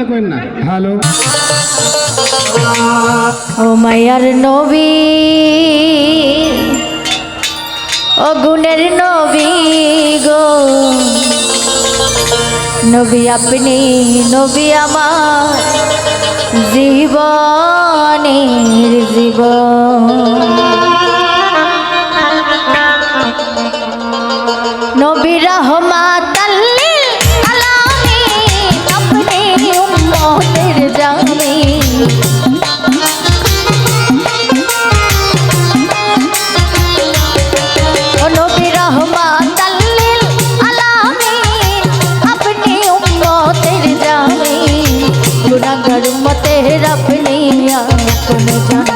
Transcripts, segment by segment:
করেন না। হ্যালো ও মায়ার নবী ও গুণের নবী গো নবী আপনি নবী আমার জীবনের জীবন নবী রহমাতাল লিল আলামিন আপনি উম্মতের জামিন ও নবী রহমাতাল লিল আলামিন আপনি উম্মতের জামিন গুনাহগার উম্মতের আপনি আপন জান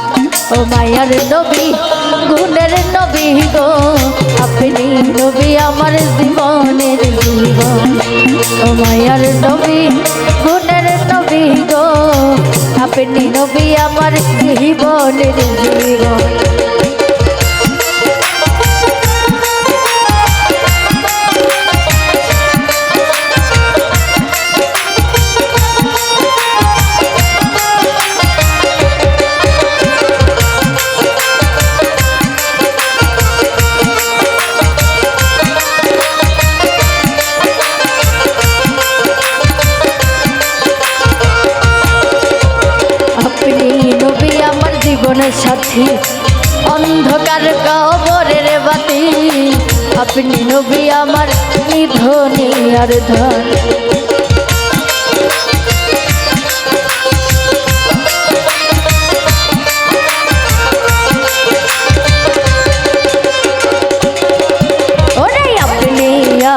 ও মায়ার নবী গুণের নবী গো আপনি নবী আমার জীবনের জীবন ও মায়ার নবী গুণের নবী গো আপনি নবী আমার জীবনের জীবন জীবনের সাথী অন্ধকার কবরের বাতি আপনি নবী আমার নিধনে আর ধন ওরে আপনি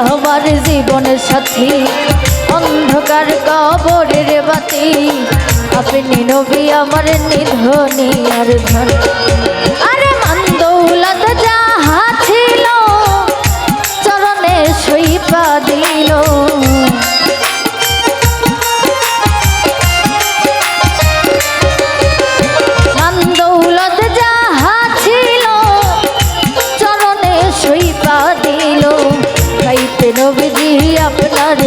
আমার জীবনের সাথী অন্ধকার কবরের বাতি আপনি নবী আমার নিধনে আর ধন আরে মান দৌলত যাহা ছিল চরণে সইপা দিল মান দৌলত যাহা ছিল চরণে সইপা দিল গাইতে নবীজি আপনার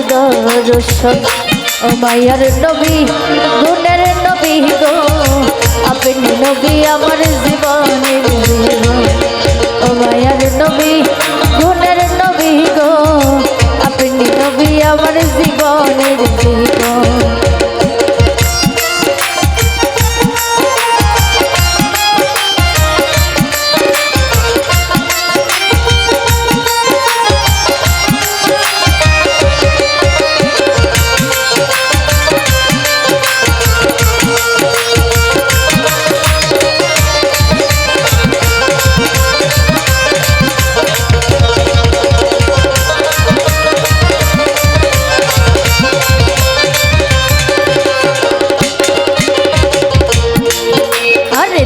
দর্শন ও মায়ার নবী গুণের নবী গো আপনি নবী আমার জীবনের জীবন ও মায়ার নবী গুণের নবী গো আপনি নবী আমার জীবনের জীবন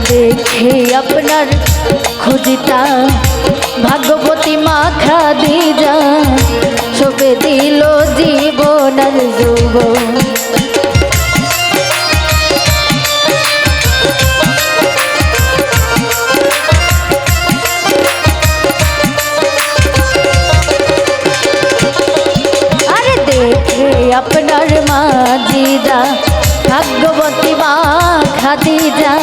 দেখে আপনার খুঁজিতা ভাগবতী মা খাদিজা সবে দিল জীবন আর যৌবন আরে দেখে আপনার মা জিদা ভাগ্যবতী মা খাদিজা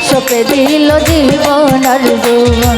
সপে দিল জীবন আর যৌবন